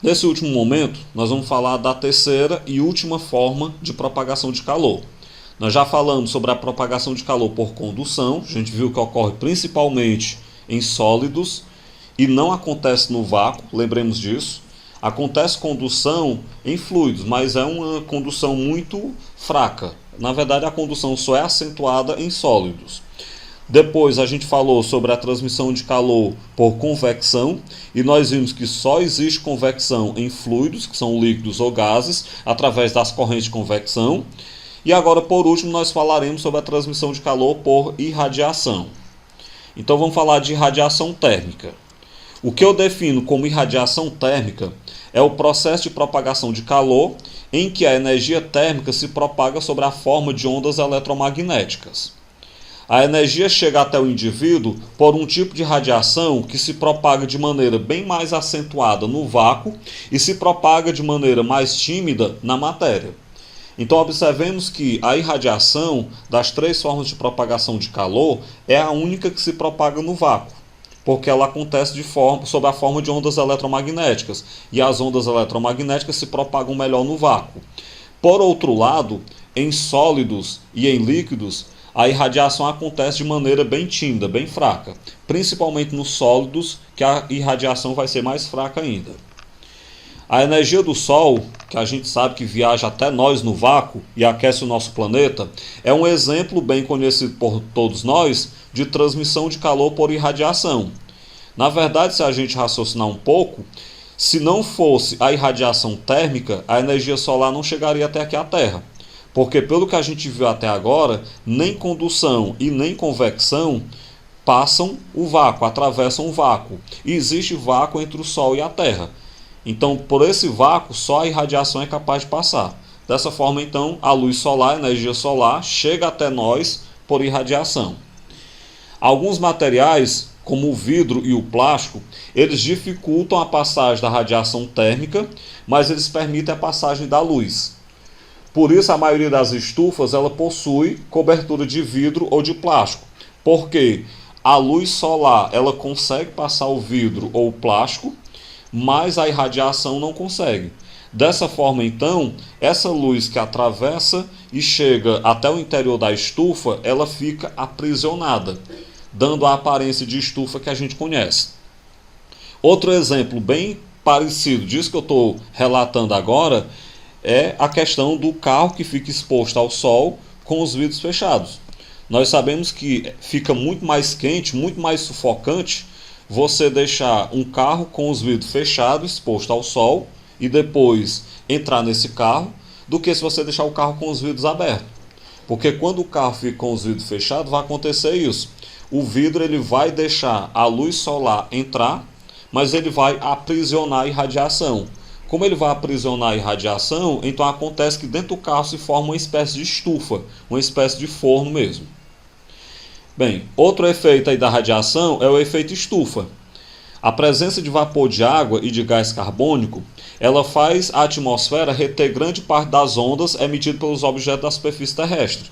Nesse último momento, nós vamos falar da terceira e última forma de propagação de calor. Nós já falamos sobre a propagação de calor por condução, a gente viu que ocorre principalmente em sólidos e não acontece no vácuo, lembremos disso. Acontece condução em fluidos, mas é uma condução muito fraca. Na verdade, a condução só é acentuada em sólidos. Depois a gente falou sobre a transmissão de calor por convecção e nós vimos que só existe convecção em fluidos, que são líquidos ou gases, através das correntes de convecção. E agora, por último, nós falaremos sobre a transmissão de calor por irradiação. Então vamos falar de irradiação térmica. O que eu defino como irradiação térmica é o processo de propagação de calor em que a energia térmica se propaga sobre a forma de ondas eletromagnéticas. A energia chega até o indivíduo por um tipo de radiação que se propaga de maneira bem mais acentuada no vácuo e se propaga de maneira mais tímida na matéria. Então observemos que a irradiação das três formas de propagação de calor é a única que se propaga no vácuo, porque ela acontece sob a forma de ondas eletromagnéticas, e as ondas eletromagnéticas se propagam melhor no vácuo. Por outro lado, em sólidos e em líquidos, a irradiação acontece de maneira bem tímida, bem fraca, principalmente nos sólidos, que a irradiação vai ser mais fraca ainda. A energia do Sol, que a gente sabe que viaja até nós no vácuo e aquece o nosso planeta, é um exemplo bem conhecido por todos nós de transmissão de calor por irradiação. Na verdade, se a gente raciocinar um pouco, se não fosse a irradiação térmica, a energia solar não chegaria até aqui à Terra. Porque pelo que a gente viu até agora, nem condução e nem convecção passam o vácuo, atravessam o vácuo. E existe vácuo entre o Sol e a Terra. Então, por esse vácuo, só a irradiação é capaz de passar. Dessa forma, então, a luz solar, a energia solar, chega até nós por irradiação. Alguns materiais, como o vidro e o plástico, eles dificultam a passagem da radiação térmica, mas eles permitem a passagem da luz. Por isso, a maioria das estufas ela possui cobertura de vidro ou de plástico, porque a luz solar ela consegue passar o vidro ou o plástico, mas a irradiação não consegue. Dessa forma, então, essa luz que atravessa e chega até o interior da estufa, ela fica aprisionada, dando a aparência de estufa que a gente conhece. Outro exemplo bem parecido disso que eu estou relatando agora é a questão do carro que fica exposto ao sol com os vidros fechados. Nós sabemos que fica muito mais quente, muito mais sufocante você deixar um carro com os vidros fechados, exposto ao sol, e depois entrar nesse carro, do que se você deixar o carro com os vidros abertos. Porque quando o carro fica com os vidros fechados, vai acontecer isso. O vidro ele vai deixar a luz solar entrar, mas ele vai aprisionar a irradiação. Como ele vai aprisionar a irradiação, então acontece que dentro do carro se forma uma espécie de estufa, uma espécie de forno mesmo. Bem, outro efeito aí da radiação é o efeito estufa. A presença de vapor de água e de gás carbônico, ela faz a atmosfera reter grande parte das ondas emitidas pelos objetos da superfície terrestre.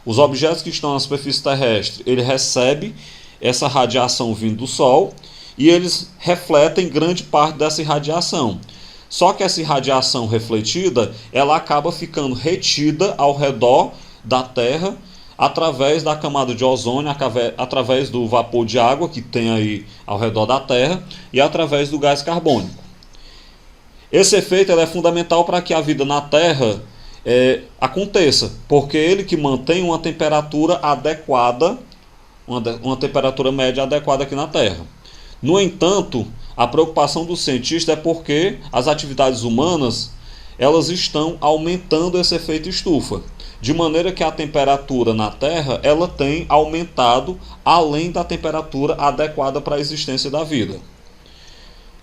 Os objetos que estão na superfície terrestre, ele recebe essa radiação vindo do Sol e eles refletem grande parte dessa irradiação. Só que essa irradiação refletida, ela acaba ficando retida ao redor da Terra, através da camada de ozônio, através do vapor de água que tem aí ao redor da Terra e através do gás carbônico. Esse efeito é fundamental para que a vida na Terra aconteça, porque ele que mantém uma temperatura adequada, uma temperatura média adequada aqui na Terra. No entanto, a preocupação do cientista é porque as atividades humanas elas estão aumentando esse efeito estufa, de maneira que a temperatura na Terra ela tem aumentado além da temperatura adequada para a existência da vida.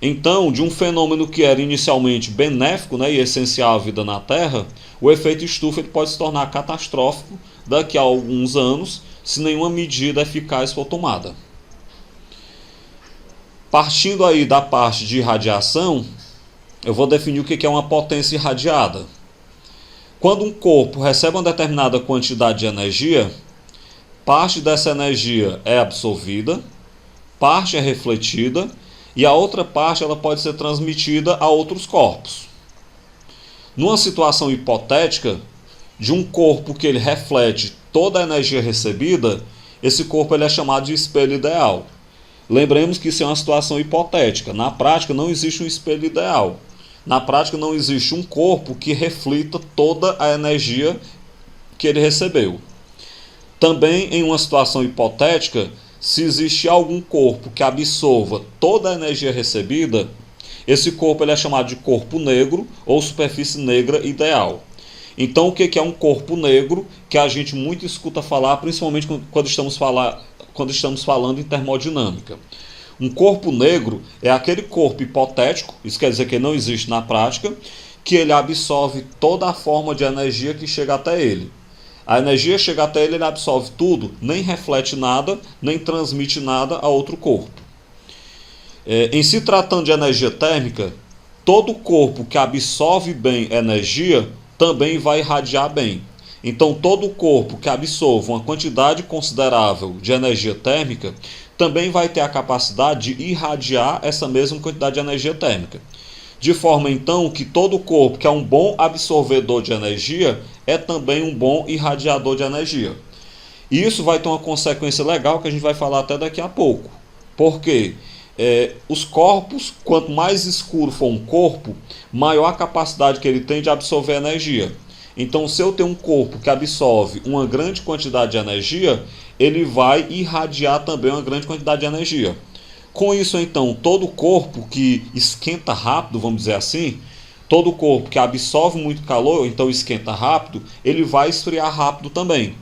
Então, de um fenômeno que era inicialmente benéfico, e essencial à vida na Terra, o efeito estufa ele pode se tornar catastrófico daqui a alguns anos, se nenhuma medida eficaz for tomada. Partindo aí da parte de irradiação, eu vou definir o que é uma potência irradiada. Quando um corpo recebe uma determinada quantidade de energia, parte dessa energia é absorvida, parte é refletida e a outra parte ela pode ser transmitida a outros corpos. Numa situação hipotética de um corpo que ele reflete toda a energia recebida, esse corpo ele é chamado de espelho ideal. Lembremos que isso é uma situação hipotética. Na prática não existe um espelho ideal. Na prática não existe um corpo que reflita toda a energia que ele recebeu. Também em uma situação hipotética, se existe algum corpo que absorva toda a energia recebida, esse corpo ele é chamado de corpo negro ou superfície negra ideal. Então o que é um corpo negro que a gente muito escuta falar, principalmente quando estamos falando em termodinâmica? Um corpo negro é aquele corpo hipotético, isso quer dizer que não existe na prática, que ele absorve toda a forma de energia que chega até ele. A energia chega até ele, ele absorve tudo, nem reflete nada, nem transmite nada a outro corpo. Em se tratando de energia térmica, todo corpo que absorve bem energia também vai irradiar bem. Então, todo corpo que absorva uma quantidade considerável de energia térmica também vai ter a capacidade de irradiar essa mesma quantidade de energia térmica. De forma, então, que todo corpo que é um bom absorvedor de energia é também um bom irradiador de energia. E isso vai ter uma consequência legal que a gente vai falar até daqui a pouco. Por quê? Os corpos, quanto mais escuro for um corpo, maior a capacidade que ele tem de absorver energia. Então, se eu tenho um corpo que absorve uma grande quantidade de energia, ele vai irradiar também uma grande quantidade de energia. Com isso, então, todo corpo que esquenta rápido, vamos dizer assim, todo corpo que absorve muito calor, então esquenta rápido, ele vai esfriar rápido também.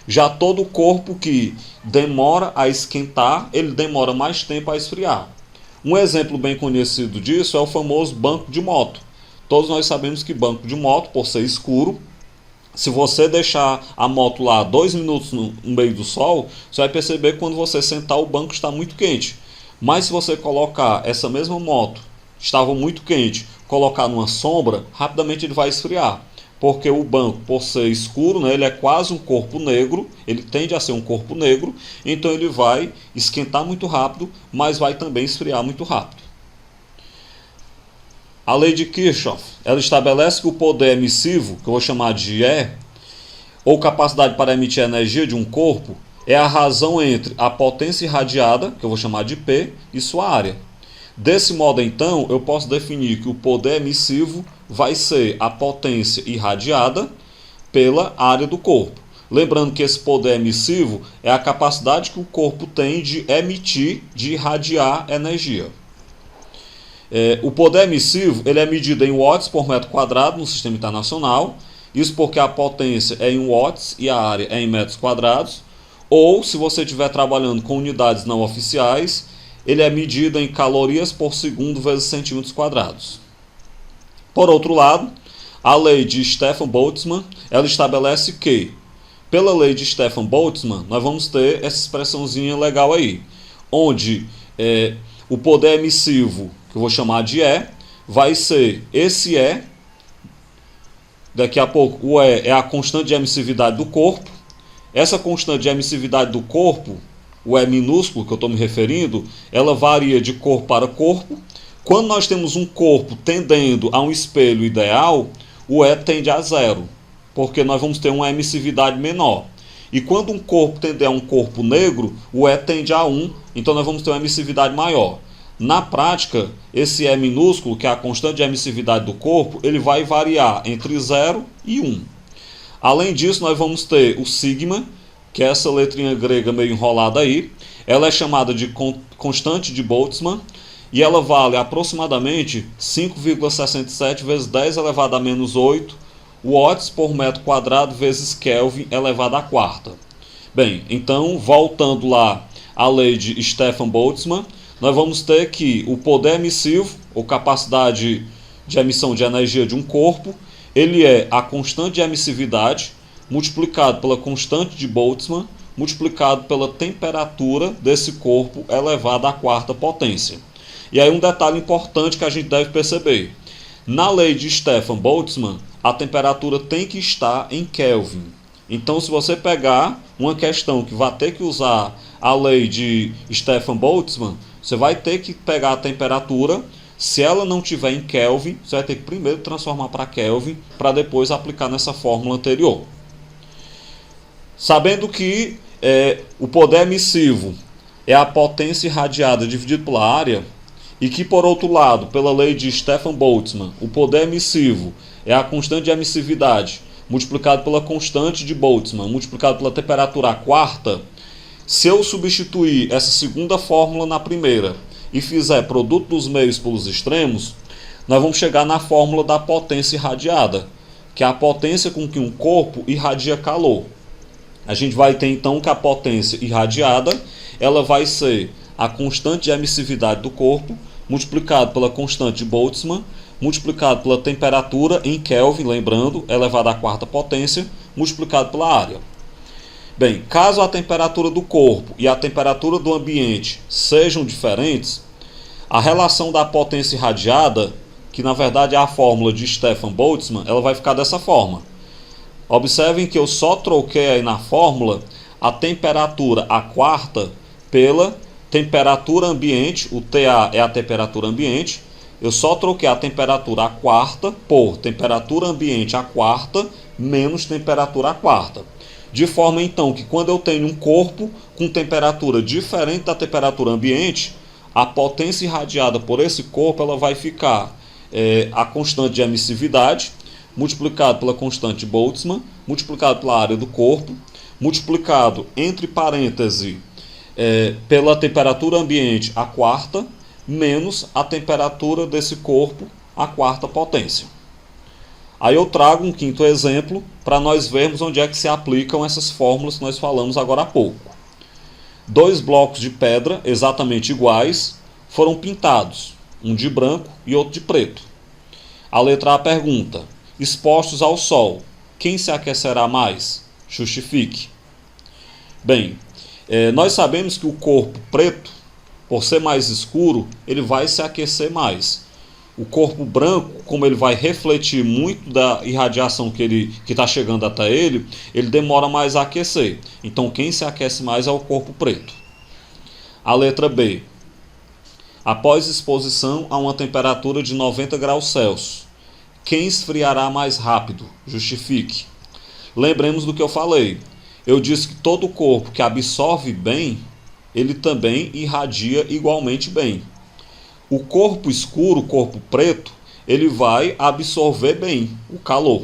Já todo corpo que demora a esquentar, ele demora mais tempo a esfriar. Um exemplo bem conhecido disso é o famoso banco de moto. Todos nós sabemos que banco de moto, por ser escuro, se você deixar a moto lá 2 minutos no meio do sol, você vai perceber que quando você sentar o banco está muito quente. Mas se você colocar essa mesma moto, estava muito quente, colocar numa sombra, rapidamente ele vai esfriar. Porque o banco, por ser escuro, né, ele é quase um corpo negro, ele tende a ser um corpo negro, então ele vai esquentar muito rápido, mas vai também esfriar muito rápido. A lei de Kirchhoff, ela estabelece que o poder emissivo, que eu vou chamar de E, ou capacidade para emitir energia de um corpo, é a razão entre a potência irradiada, que eu vou chamar de P, e sua área. Desse modo, então, eu posso definir que o poder emissivo vai ser a potência irradiada pela área do corpo. Lembrando que esse poder emissivo é a capacidade que o corpo tem de emitir, de irradiar energia. O poder emissivo ele é medido em watts por metro quadrado no sistema internacional, isso porque a potência é em watts e a área é em metros quadrados, ou se você estiver trabalhando com unidades não oficiais, ele é medido em calorias por segundo vezes centímetros quadrados. Por outro lado, a lei de Stefan Boltzmann, ela estabelece que, pela lei de Stefan Boltzmann, nós vamos ter essa expressãozinha legal aí, onde o poder emissivo, que eu vou chamar de E, vai ser esse E, daqui a pouco o E é a constante de emissividade do corpo, essa constante de emissividade do corpo, o E minúsculo que eu estou me referindo, ela varia de corpo para corpo. Quando nós temos um corpo tendendo a um espelho ideal, o E tende a 0, porque nós vamos ter uma emissividade menor. E quando um corpo tender a um corpo negro, o E tende a 1, então nós vamos ter uma emissividade maior. Na prática, esse E minúsculo, que é a constante de emissividade do corpo, ele vai variar entre 0 e 1. Além disso, nós vamos ter o sigma, que é essa letrinha grega meio enrolada aí. Ela é chamada de constante de Boltzmann e ela vale aproximadamente 5,67 vezes 10 elevado a menos 8 watts por metro quadrado vezes Kelvin elevado à quarta. Bem, então, voltando lá à lei de Stefan Boltzmann, nós vamos ter que o poder emissivo, ou capacidade de emissão de energia de um corpo, ele é a constante de emissividade multiplicado pela constante de Boltzmann, multiplicado pela temperatura desse corpo elevado à quarta potência. E aí um detalhe importante que a gente deve perceber. Na lei de Stefan Boltzmann, a temperatura tem que estar em Kelvin. Então, se você pegar uma questão que vai ter que usar a lei de Stefan Boltzmann, Você vai ter que pegar a temperatura, se ela não tiver em Kelvin, você vai ter que primeiro transformar para Kelvin, para depois aplicar nessa fórmula anterior. Sabendo que o poder emissivo é a potência irradiada dividido pela área, e que, por outro lado, pela lei de Stefan Boltzmann, o poder emissivo é a constante de emissividade multiplicado pela constante de Boltzmann, multiplicado pela temperatura à quarta, se eu substituir essa segunda fórmula na primeira e fizer produto dos meios pelos extremos, nós vamos chegar na fórmula da potência irradiada, que é a potência com que um corpo irradia calor. A gente vai ter então que a potência irradiada ela vai ser a constante de emissividade do corpo, multiplicado pela constante de Boltzmann, multiplicado pela temperatura em Kelvin, lembrando, elevado à quarta potência, multiplicado pela área. Bem, caso a temperatura do corpo e a temperatura do ambiente sejam diferentes, a relação da potência irradiada, que na verdade é a fórmula de Stefan Boltzmann, ela vai ficar dessa forma. Observem que eu só troquei aí na fórmula a temperatura à quarta pela temperatura ambiente, o TA é a temperatura ambiente, eu só troquei a temperatura à quarta por temperatura ambiente à quarta menos temperatura à quarta. De forma então que quando eu tenho um corpo com temperatura diferente da temperatura ambiente, a potência irradiada por esse corpo ela vai ficar a constante de emissividade, multiplicado pela constante de Boltzmann, multiplicado pela área do corpo, multiplicado entre parênteses pela temperatura ambiente à quarta, menos a temperatura desse corpo à quarta potência. Aí eu trago um quinto exemplo para nós vermos onde é que se aplicam essas fórmulas que nós falamos agora há pouco. Dois blocos de pedra exatamente iguais foram pintados, um de branco e outro de preto. A letra A pergunta: expostos ao sol, quem se aquecerá mais? Justifique. Bem, nós sabemos que o corpo preto, por ser mais escuro, ele vai se aquecer mais. O corpo branco, como ele vai refletir muito da irradiação que está chegando até ele demora mais a aquecer. Então quem se aquece mais é o corpo preto. A letra B. Após exposição a uma temperatura de 90 graus Celsius, quem esfriará mais rápido? Justifique. Lembremos do que eu falei. Eu disse que todo corpo que absorve bem, ele também irradia igualmente bem. O corpo escuro, o corpo preto, ele vai absorver bem o calor.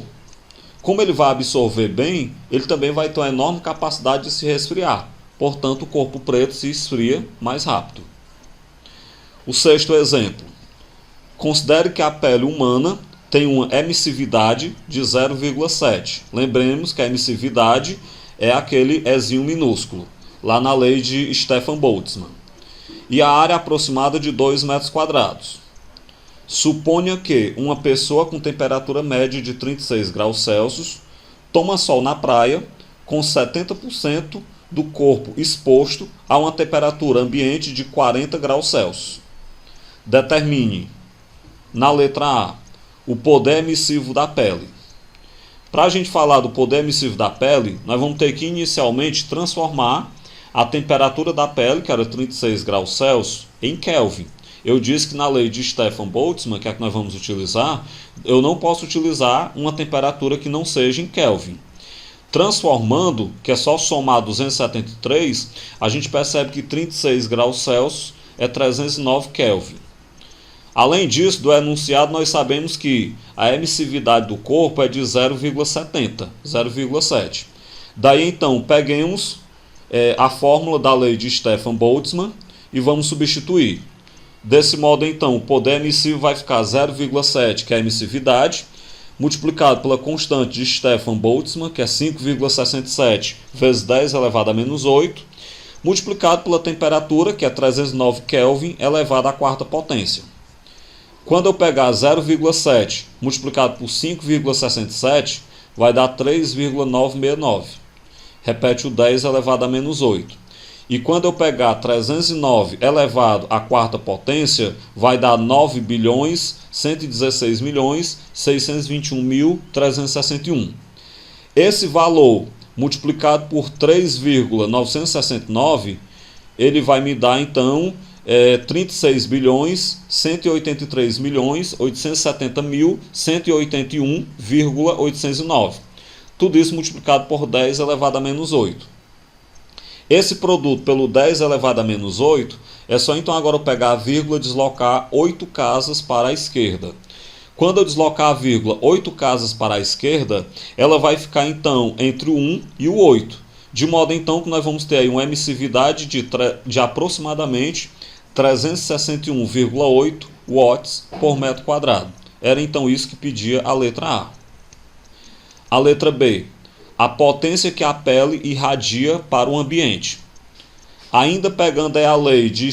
Como ele vai absorver bem, ele também vai ter uma enorme capacidade de se resfriar. Portanto, o corpo preto se esfria mais rápido. O sexto exemplo. Considere que a pele humana tem uma emissividade de 0,7. Lembremos que a emissividade é aquele Ezinho minúsculo, lá na lei de Stefan Boltzmann. E a área aproximada de 2 metros quadrados. Suponha que uma pessoa com temperatura média de 36 graus Celsius toma sol na praia com 70% do corpo exposto a uma temperatura ambiente de 40 graus Celsius. Determine, na letra A, o poder emissivo da pele. Para a gente falar do poder emissivo da pele, nós vamos ter que inicialmente transformar a temperatura da pele, que era 36 graus Celsius, em Kelvin. Eu disse que na lei de Stefan Boltzmann, que é a que nós vamos utilizar, eu não posso utilizar uma temperatura que não seja em Kelvin. Transformando, que é só somar 273, a gente percebe que 36 graus Celsius é 309 Kelvin. Além disso, do enunciado, nós sabemos que a emissividade do corpo é de 0,70, 0,7. Daí então, peguemos a fórmula da lei de Stefan Boltzmann e vamos substituir. Desse modo, então, o poder emissivo vai ficar 0,7, que é a emissividade, multiplicado pela constante de Stefan Boltzmann, que é 5,67 vezes 10 elevado a menos 8, multiplicado pela temperatura, que é 309 Kelvin, elevado à quarta potência. Quando eu pegar 0,7 multiplicado por 5,67, vai dar 3,969. Repete o 10 elevado a menos 8. E quando eu pegar 309 elevado à quarta potência, vai dar 9.116.621.361. Esse valor multiplicado por 3,969, ele vai me dar então 36.183.870.181,809. Tudo isso multiplicado por 10 elevado a menos 8. Esse produto pelo 10 elevado a menos 8, é só então agora eu pegar a vírgula e deslocar 8 casas para a esquerda. Quando eu deslocar a vírgula 8 casas para a esquerda, ela vai ficar então entre o 1 e o 8. De modo então que nós vamos ter aí uma emissividade de aproximadamente 361,8 watts por metro quadrado. Era então isso que pedia a letra A. A letra B. A potência que a pele irradia para o ambiente. Ainda pegando aí a lei de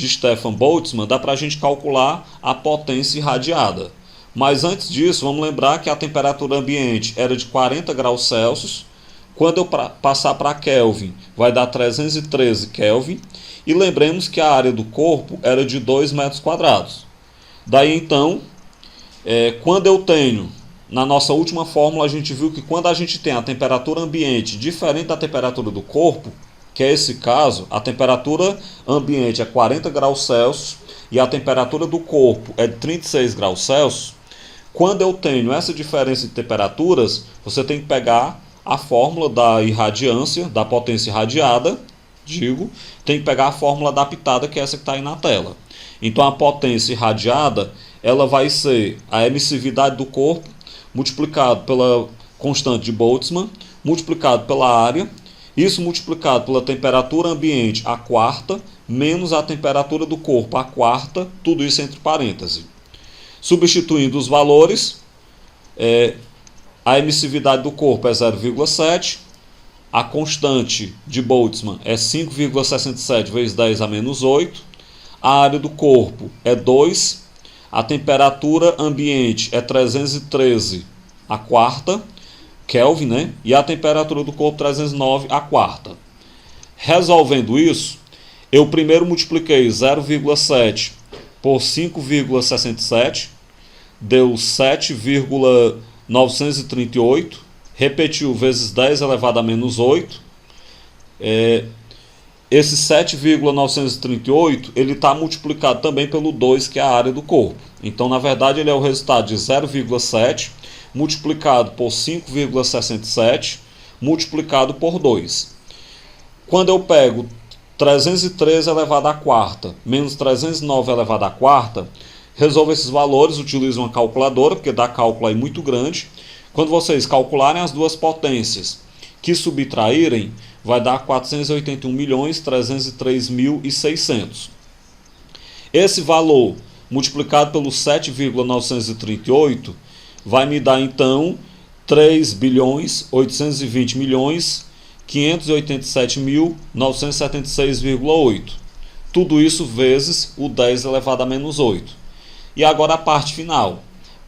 Stefan Boltzmann, dá para a gente calcular a potência irradiada. Mas antes disso, vamos lembrar que a temperatura ambiente era de 40 graus Celsius. Quando eu passar para Kelvin, vai dar 313 Kelvin. E lembremos que a área do corpo era de 2 metros quadrados. Daí então, quando eu tenho, na nossa última fórmula, a gente viu que quando a gente tem a temperatura ambiente diferente da temperatura do corpo, que é esse caso, a temperatura ambiente é 40 graus Celsius e a temperatura do corpo é de 36 graus Celsius, quando eu tenho essa diferença de temperaturas, você tem que pegar a fórmula da irradiância, da potência irradiada, tem que pegar a fórmula adaptada, que é essa que está aí na tela. Então a potência irradiada, ela vai ser a emissividade do corpo multiplicado pela constante de Boltzmann, multiplicado pela área, isso multiplicado pela temperatura ambiente, a quarta, menos a temperatura do corpo, a quarta, tudo isso entre parênteses. Substituindo os valores, a emissividade do corpo é 0,7, a constante de Boltzmann é 5,67 vezes 10 a menos 8, a área do corpo é 2, a temperatura ambiente é 313 a quarta, Kelvin, né? E a temperatura do corpo 309 a quarta. Resolvendo isso, eu primeiro multipliquei 0,7 por 5,67, deu 7,938, repetiu vezes 10 elevado a menos 8. Esse 7,938 ele está multiplicado também pelo 2, que é a área do corpo. Então, na verdade, ele é o resultado de 0,7 multiplicado por 5,67 multiplicado por 2. Quando eu pego 313 elevado à quarta menos 309 elevado à quarta, resolvo esses valores, utilizo uma calculadora, porque dá cálculo aí muito grande. Quando vocês calcularem as duas potências que subtraírem, vai dar 481.303.600. Esse valor multiplicado pelo 7,938 vai me dar então 3.820.587.976,8. Tudo isso vezes o 10 elevado a menos 8. E agora a parte final.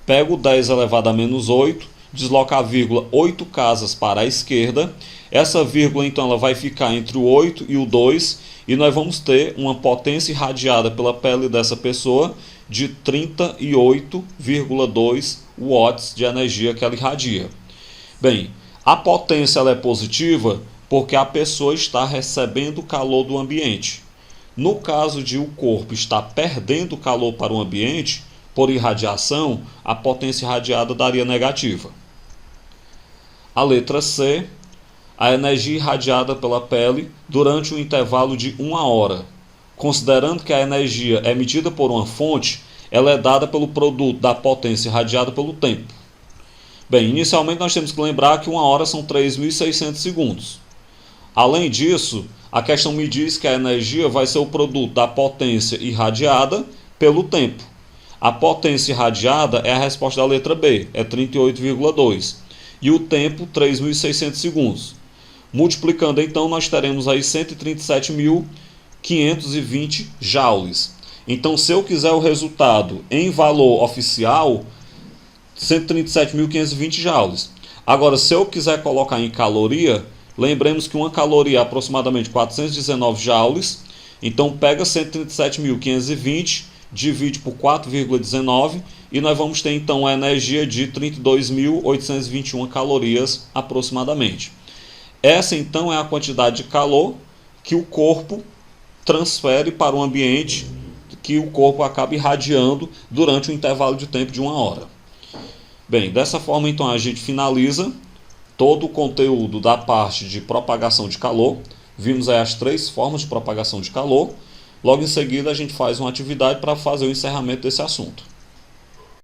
Pego o 10 elevado a menos 8, desloco a vírgula 8 casas para a esquerda. Essa vírgula então ela vai ficar entre o 8 e o 2 e nós vamos ter uma potência irradiada pela pele dessa pessoa de 38,2 watts de energia que ela irradia. Bem, a potência ela é positiva porque a pessoa está recebendo calor do ambiente. No caso de o corpo estar perdendo calor para o ambiente, por irradiação, a potência irradiada daria negativa. A letra C, a energia irradiada pela pele durante um intervalo de 1 hora. Considerando que a energia é emitida por uma fonte, ela é dada pelo produto da potência irradiada pelo tempo. Bem, inicialmente nós temos que lembrar que 1 hora são 3.600 segundos. Além disso, a questão me diz que a energia vai ser o produto da potência irradiada pelo tempo. A potência irradiada é a resposta da letra B, é 38,2. E o tempo, 3.600 segundos. Multiplicando, então, nós teremos aí 137.520 joules. Então, se eu quiser o resultado em valor oficial, 137.520 joules. Agora, se eu quiser colocar em caloria, lembremos que uma caloria é aproximadamente 419 joules. Então, pega 137.520, divide por 4,19 e nós vamos ter então a energia de 32.821 calorias aproximadamente. Essa então é a quantidade de calor que o corpo transfere para o ambiente que o corpo acaba irradiando durante um intervalo de tempo de 1 hora. Bem, dessa forma então a gente finaliza todo o conteúdo da parte de propagação de calor. Vimos aí as 3 formas de propagação de calor. Logo em seguida a gente faz uma atividade para fazer o encerramento desse assunto.